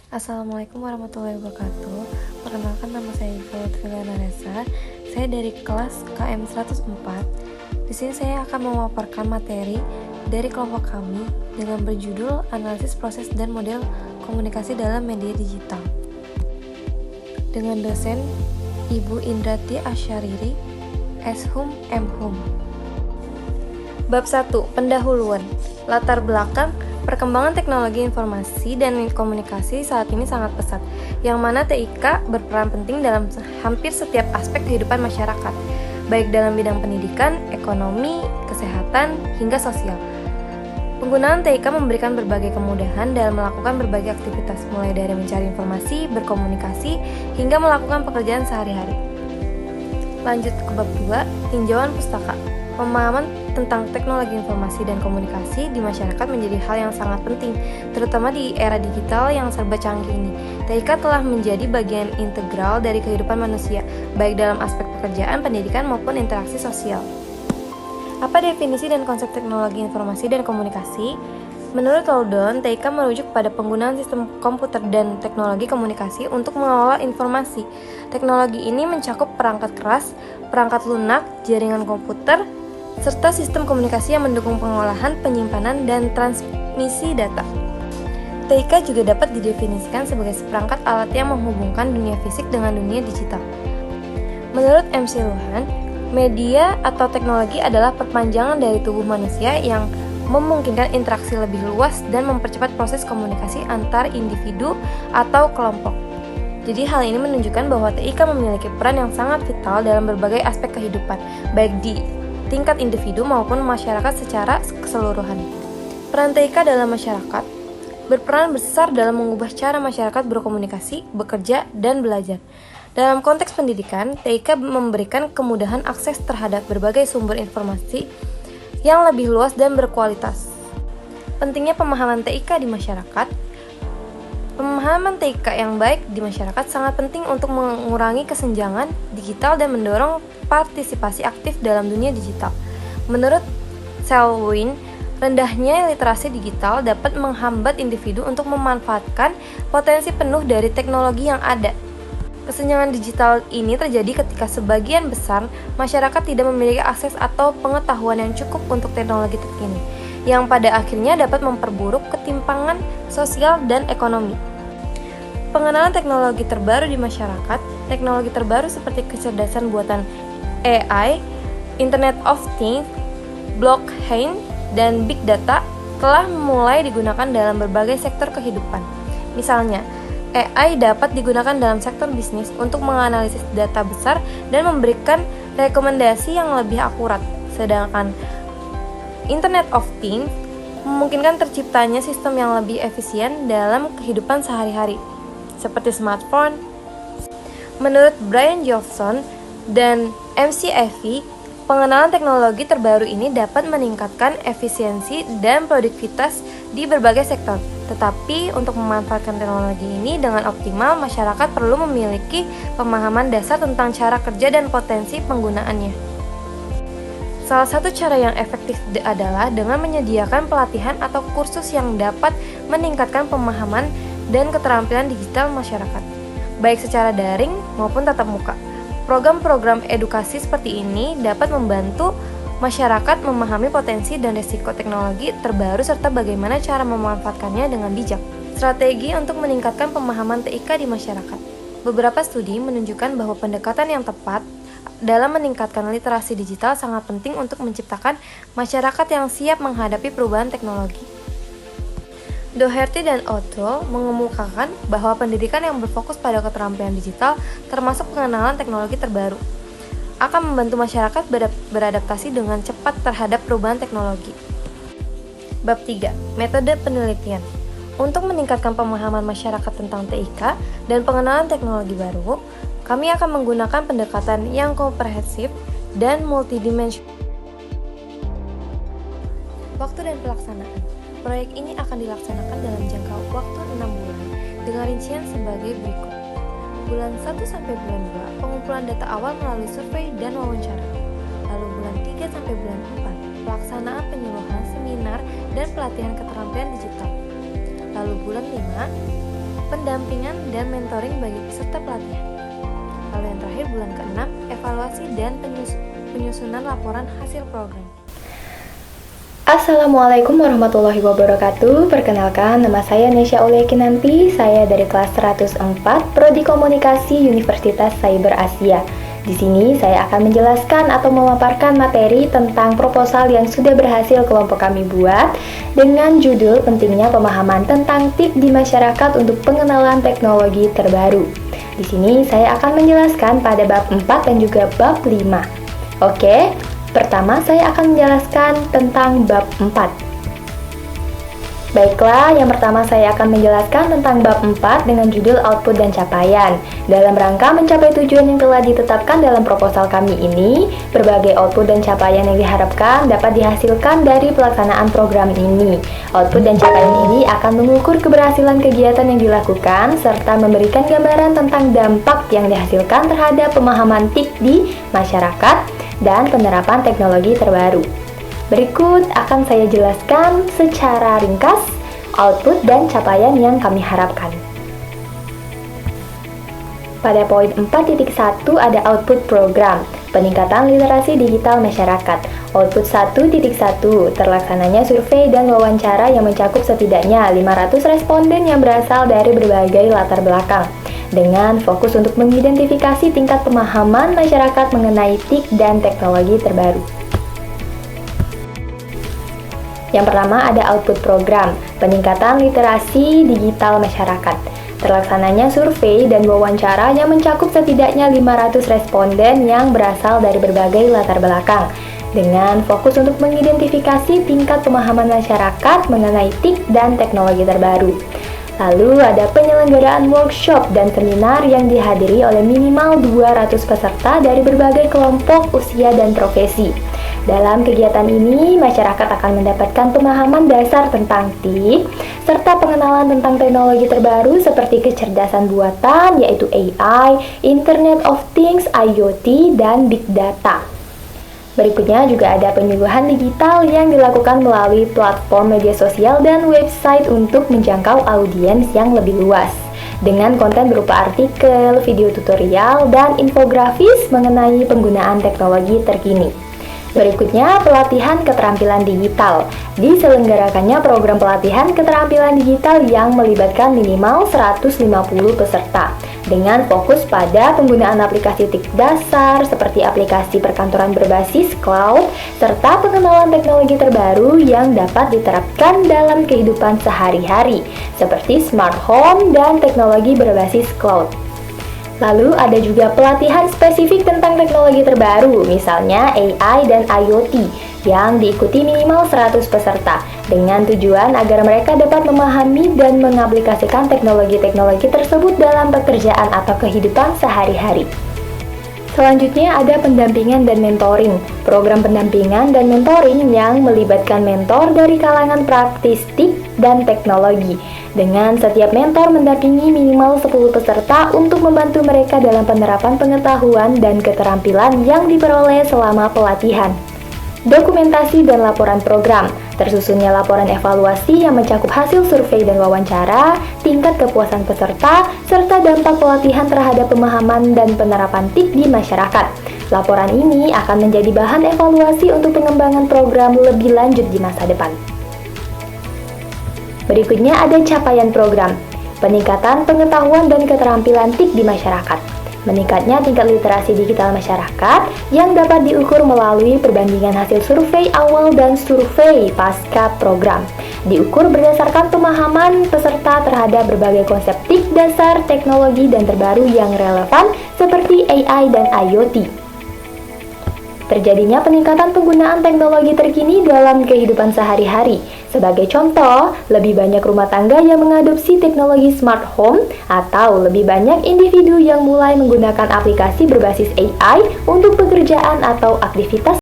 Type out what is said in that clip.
Assalamualaikum warahmatullahi wabarakatuh. Perkenalkan, nama saya Iva Lutfiana Reza. Saya dari kelas KM 104. Di sini saya akan memaparkan materi dari kelompok kami dengan berjudul Analisis Proses dan Model Komunikasi dalam Media Digital. Dengan dosen Ibu Indrati Asyariri, S.Hum M.Hum. Bab 1. Pendahuluan. Latar belakang. Perkembangan teknologi informasi dan komunikasi saat ini sangat pesat, yang mana TIK berperan penting dalam hampir setiap aspek kehidupan masyarakat, baik dalam bidang pendidikan, ekonomi, kesehatan, hingga sosial. Penggunaan TIK memberikan berbagai kemudahan dalam melakukan berbagai aktivitas, mulai dari mencari informasi, berkomunikasi, hingga melakukan pekerjaan sehari-hari. Lanjut ke bab 2, tinjauan pustaka. Pemahaman tentang teknologi informasi dan komunikasi di masyarakat menjadi hal yang sangat penting, terutama di era digital yang serba canggih ini. TIK telah menjadi bagian integral dari kehidupan manusia, baik dalam aspek pekerjaan, pendidikan, maupun interaksi sosial. Apa definisi dan konsep teknologi informasi dan komunikasi? Menurut Loudon, TIK merujuk pada penggunaan sistem komputer dan teknologi komunikasi untuk mengelola informasi. Teknologi ini mencakup perangkat keras, perangkat lunak, jaringan komputer, serta sistem komunikasi yang mendukung pengolahan, penyimpanan, dan transmisi data. TIK juga dapat didefinisikan sebagai seperangkat alat yang menghubungkan dunia fisik dengan dunia digital. Menurut MC Luhan, media atau teknologi adalah perpanjangan dari tubuh manusia yang memungkinkan interaksi lebih luas dan mempercepat proses komunikasi antar individu atau kelompok. Jadi hal ini menunjukkan bahwa TIK memiliki peran yang sangat vital dalam berbagai aspek kehidupan, baik di tingkat individu maupun masyarakat secara keseluruhan. Peran TIK dalam masyarakat berperan besar dalam mengubah cara masyarakat berkomunikasi, bekerja, dan belajar. Dalam konteks pendidikan, TIK memberikan kemudahan akses terhadap berbagai sumber informasi yang lebih luas dan berkualitas. Pentingnya pemahaman TIK di masyarakat. Pemahaman TIK yang baik di masyarakat sangat penting untuk mengurangi kesenjangan digital dan mendorong partisipasi aktif dalam dunia digital. Menurut Selwyn, rendahnya literasi digital dapat menghambat individu untuk memanfaatkan potensi penuh dari teknologi yang ada. Kesenjangan digital ini terjadi ketika sebagian besar masyarakat tidak memiliki akses atau pengetahuan yang cukup untuk teknologi terkini, yang pada akhirnya dapat memperburuk ketimpangan sosial dan ekonomi. Pengenalan teknologi terbaru di masyarakat. Teknologi terbaru seperti kecerdasan buatan AI, Internet of Things, blockchain, dan big data telah mulai digunakan dalam berbagai sektor kehidupan. Misalnya, AI dapat digunakan dalam sektor bisnis untuk menganalisis data besar dan memberikan rekomendasi yang lebih akurat, sedangkan Internet of Things memungkinkan terciptanya sistem yang lebih efisien dalam kehidupan sehari-hari, seperti smartphone. Menurut Brian Jobson dan MC pengenalan teknologi terbaru ini dapat meningkatkan efisiensi dan produktivitas di berbagai sektor. Tetapi untuk memanfaatkan teknologi ini dengan optimal, masyarakat perlu memiliki pemahaman dasar tentang cara kerja dan potensi penggunaannya. Salah satu cara yang efektif adalah dengan menyediakan pelatihan atau kursus yang dapat meningkatkan pemahaman dan keterampilan digital masyarakat, baik secara daring maupun tatap muka. Program-program edukasi seperti ini dapat membantu masyarakat memahami potensi dan risiko teknologi terbaru serta bagaimana cara memanfaatkannya dengan bijak. Strategi untuk meningkatkan pemahaman TIK di masyarakat. Beberapa studi menunjukkan bahwa pendekatan yang tepat dalam meningkatkan literasi digital sangat penting untuk menciptakan masyarakat yang siap menghadapi perubahan teknologi. Doherty dan Otto mengemukakan bahwa pendidikan yang berfokus pada keterampilan digital, termasuk pengenalan teknologi terbaru, akan membantu masyarakat beradaptasi dengan cepat terhadap perubahan teknologi. Bab 3. Metode penelitian. Untuk meningkatkan pemahaman masyarakat tentang TIK dan pengenalan teknologi baru, kami akan menggunakan pendekatan yang komprehensif dan multidimensional. Waktu dan pelaksanaan. Proyek ini akan dilaksanakan dalam jangka waktu 6 bulan dengan rincian sebagai berikut. Bulan 1 sampai bulan 2, pengumpulan data awal melalui survei dan wawancara. Lalu bulan 3 sampai bulan 4, pelaksanaan penyuluhan, seminar, dan pelatihan keterampilan digital. Lalu bulan 5, pendampingan dan mentoring bagi peserta pelatihan. Lalu yang terakhir bulan ke-6, evaluasi dan penyusunan laporan hasil program. Assalamualaikum warahmatullahi wabarakatuh. Perkenalkan, nama saya Nesya Aulia-Kinanti. Saya dari kelas 104 Prodi Komunikasi Universitas Cyber Asia. Di sini saya akan menjelaskan atau memaparkan materi tentang proposal yang sudah berhasil kelompok kami buat dengan judul pentingnya pemahaman tentang TIK di masyarakat untuk pengenalan teknologi terbaru. Di sini saya akan menjelaskan pada bab 4 dan juga bab 5. Oke. Pertama, saya akan menjelaskan tentang bab 4. Baiklah, yang pertama saya akan menjelaskan tentang bab 4 dengan judul output dan capaian. Dalam rangka mencapai tujuan yang telah ditetapkan dalam proposal kami ini, berbagai output dan capaian yang diharapkan dapat dihasilkan dari pelaksanaan program ini. Output dan capaian ini akan mengukur keberhasilan kegiatan yang dilakukan, serta memberikan gambaran tentang dampak yang dihasilkan terhadap pemahaman TIK di masyarakat dan penerapan teknologi terbaru. Berikut akan saya jelaskan secara ringkas output dan capaian yang kami harapkan. Pada poin 4.1 ada output program, peningkatan literasi digital masyarakat. Output 1.1 terlaksananya survei dan wawancara yang mencakup setidaknya 500 responden yang berasal dari berbagai latar belakang, dengan fokus untuk mengidentifikasi tingkat pemahaman masyarakat mengenai TIK dan teknologi terbaru. Yang pertama ada output program, peningkatan literasi digital masyarakat. Terlaksananya survei dan wawancara yang mencakup setidaknya 500 responden yang berasal dari berbagai latar belakang, dengan fokus untuk mengidentifikasi tingkat pemahaman masyarakat mengenai TIK dan teknologi terbaru. Lalu ada penyelenggaraan workshop dan seminar yang dihadiri oleh minimal 200 peserta dari berbagai kelompok usia dan profesi. Dalam kegiatan ini, masyarakat akan mendapatkan pemahaman dasar tentang TIK, serta pengenalan tentang teknologi terbaru seperti kecerdasan buatan, yaitu AI, Internet of Things, IoT, dan Big Data. Berikutnya juga ada penyuluhan digital yang dilakukan melalui platform media sosial dan website untuk menjangkau audiens yang lebih luas, dengan konten berupa artikel, video tutorial, dan infografis mengenai penggunaan teknologi terkini. Berikutnya, pelatihan keterampilan digital. Diselenggarakannya program pelatihan keterampilan digital yang melibatkan minimal 150 peserta, dengan fokus pada penggunaan aplikasi TIK dasar seperti aplikasi perkantoran berbasis cloud, serta pengenalan teknologi terbaru yang dapat diterapkan dalam kehidupan sehari-hari, seperti smart home dan teknologi berbasis cloud. Lalu ada juga pelatihan spesifik tentang teknologi terbaru, misalnya AI dan IoT, yang diikuti minimal 100 peserta, dengan tujuan agar mereka dapat memahami dan mengaplikasikan teknologi-teknologi tersebut dalam pekerjaan atau kehidupan sehari-hari. Selanjutnya ada pendampingan dan mentoring. Program pendampingan dan mentoring yang melibatkan mentor dari kalangan praktis TIK dan teknologi, dengan setiap mentor mendampingi minimal 10 peserta untuk membantu mereka dalam penerapan pengetahuan dan keterampilan yang diperoleh selama pelatihan. Dokumentasi dan laporan program. Tersusunnya laporan evaluasi yang mencakup hasil survei dan wawancara, tingkat kepuasan peserta, serta dampak pelatihan terhadap pemahaman dan penerapan TIK di masyarakat. Laporan ini akan menjadi bahan evaluasi untuk pengembangan program lebih lanjut di masa depan. Berikutnya ada capaian program, peningkatan pengetahuan dan keterampilan TIK di masyarakat. Meningkatnya tingkat literasi digital masyarakat yang dapat diukur melalui perbandingan hasil survei awal dan survei pasca program. Diukur berdasarkan pemahaman peserta terhadap berbagai konsep TIK dasar, teknologi dan terbaru yang relevan seperti AI dan IoT. Terjadinya peningkatan penggunaan teknologi terkini dalam kehidupan sehari-hari. Sebagai contoh, lebih banyak rumah tangga yang mengadopsi teknologi smart home, atau lebih banyak individu yang mulai menggunakan aplikasi berbasis AI untuk pekerjaan atau aktivitas